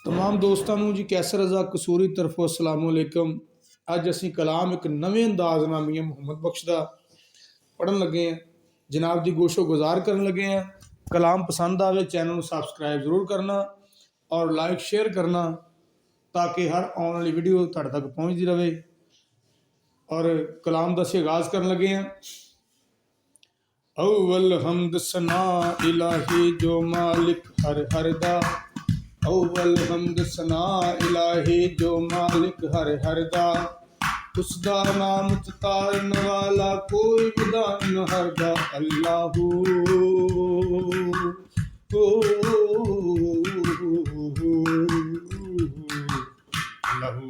तमाम दोस्तों जी कैसर रज़ा कसूरी तरफों अस्सलामुअलैकुम। अज असी कलाम एक नवे अंदाज नाल मियां मुहम्मद बख्श दा पढ़न लगे हैं, जनाब की गोशो गुजार कर लगे हैं। कलाम पसंद आवे चैनल सबसक्राइब जरूर करना और लाइक शेयर करना ताकि हर आने वाली वीडियो तुहाडे तक पहुँचती रहे। और कलाम का असीं आगाज़ कर लगे हैं। अव्वल हमद सना इलाही जो मालिक हर हर दा, अव्वल हमद सना इलाही जो मालिक हर हर दा, उसदा नाम तारन वाला कोई विधान हर दा। अल्लाहू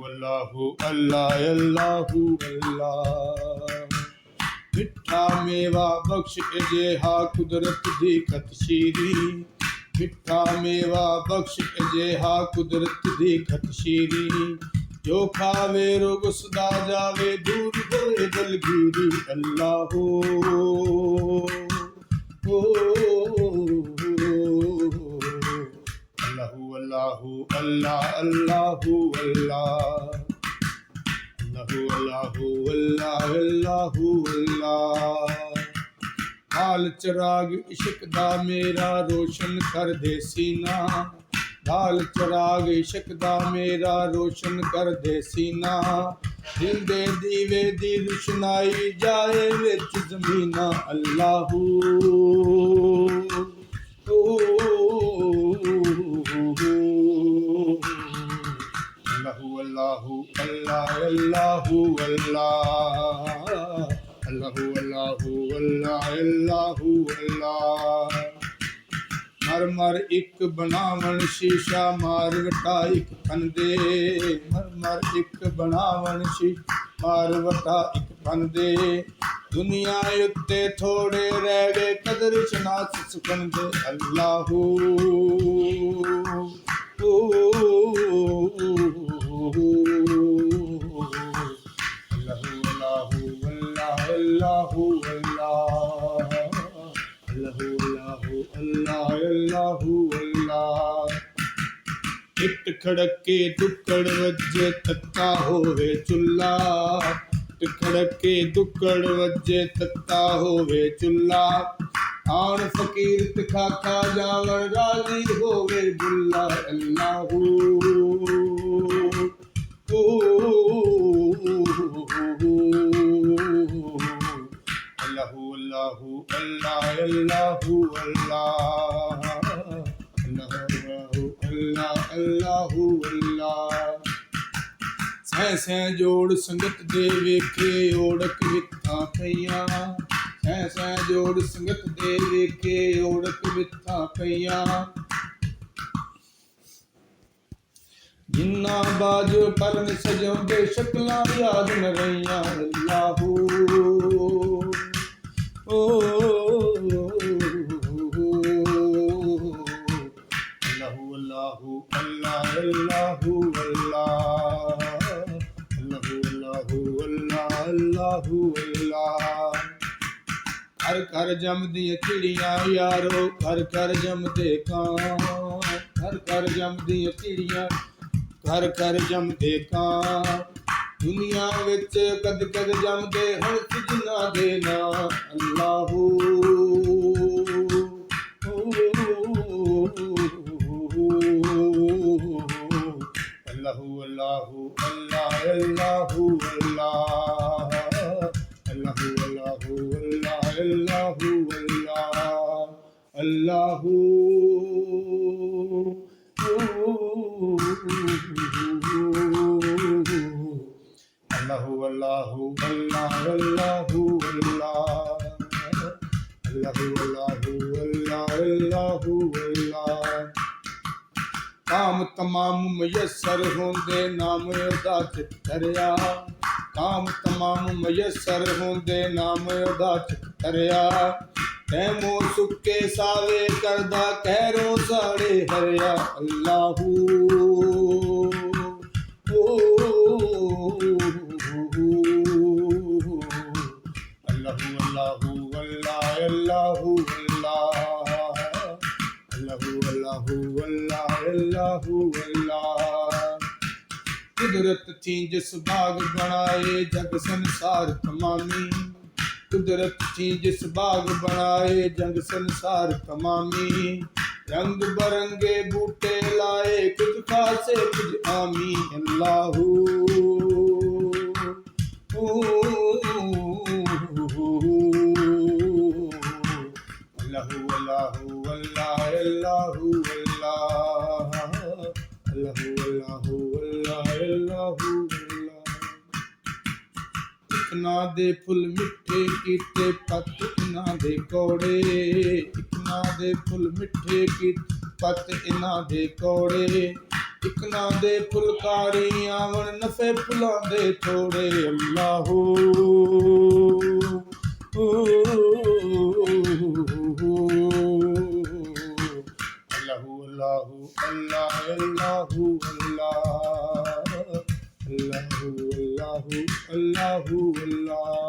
अल्लाहू अल्लाह अल्लाहू अल्लाह। मिठा मेवा बख्श अजेहा कुदरत दी खतशीरी, मिठा मेवा बख्श अजेहा कुदरत दी खतशीरी, जो खावे रोग सदा जावे दूर होए दलगीरी। अल्लाह अल्लाहू अल्लाहू अल्लाह अल्लाहू अल्लाह अल्लाहू अल्लाह अल्लाहू अल्लाह। लाल चराग इश्क दा मेरा रोशन कर दे सीना, लाल चराग इश्क दा मेरा रोशन कर दे सीना, दिल दे दीवे दी रोशनाई जाए विच ज़मीना। अल्लाहू अल्लाहू अल्लाह अल्लाहू अल्लाह अल्लाहू अल्लाहू अल्लाह अल्लाहू अल्लाह। मर मर एक बनावन शीशा मार वटा एक फंदे, मर मर एक बनावन शीशा मार वटा एक फंदे, दुनिया उत्ते थोड़े रह गए कदर शनास सुखंदे। अल्लाहू अल्लाहू अल्लाह अल्लाहू अल्लाह अल्लाहू अल्लाह। इट खड़के दुक्कड़ वज्जे तत्ता होवे चुल्ला, इट खड़के दुक्कड़ वज्जे तत्ता होवे चुल्ला, आन फकीर तिखा खा जावर राजी होवे बुल्ला। अल्लाहू अल्लाहू अल्लाहू अल्लाह अल्लाहू अल्लाह अल्लाहू अल्लाह अल्लाहू अल्लाह। सै सै जोड़ संगत दे वेखे ओढ़क विथा पईयां, सै सै जोड़ संगत दे वेखे ओढ़क विथा पईयां, जिन्ना बाजो पलन सजाउंदे शक्लां याद न रहियां। अल्लाहू अल्लाहू अल्लाह अल्लाहू अल्लाह अल्लाहू अल्लाह अल्लाहू अल्लाह। घर घर जमदियां चिड़ियां यारो घर घर जमदे कां, घर घर जमदियां चिड़ियां घर घर जमदे कां, दुनिया विच कद कद जमदे हंस जिन्ना दे नां। अल्लाहू अल्लाहू अल्लाहू अल्लाह अल्लाहू अल्लाह अल्लाहू अल्लाहू अल्लाह अल्लाहू अल्लाह अल्लाहू अल्लाहू अल्लाहू अल्लाह अल्लाहू अल्लाह अल्लाहू अल्लाहू अल्लाह अल्लाहू अल्लाह। काम तमाम मयसर होंदे नाम ओदा चित धरिया, काम तमाम मयसर होंदे नाम ओदा चित धरिया, तैमो सुके सावे करदा कहरों साड़े हरिया। अल्लाहू अल्लाहू अल्लाहू अल्लाह अल्लाहू अल्लाह अल्लाहू अल्लाहू अल्लाह अल्लाह अल्लाहु अल्लाह। कुदरत थी जिस बाग बनाए जग संसार तमामी, कुदरत थी जिस बाग बनाए जग संसार तमामी। रंग बरंगे बूटे लाए कुछ खासे कुछ आमी। अल्लाहू अल्लाहू अल्लाहू अल्लाह अल्लाहू अल्लाह अल्लाहू अल्लाहू अल्लाह अल्लाहू अल्लाह। इकना दे फुल मिठे कीते पत इना दे कौड़े, इकना दे फुल मिठे कीते पत इना दे कौड़े। इकना दे फुलकारी आवन नफे फुलां दे थोड़े। अल्लाहू अल्लाहू अल्लाहू अल्लाह अल्लाहू अल्लाह अल्लाहू अल्लाहू अल्लाहू अल्लाह।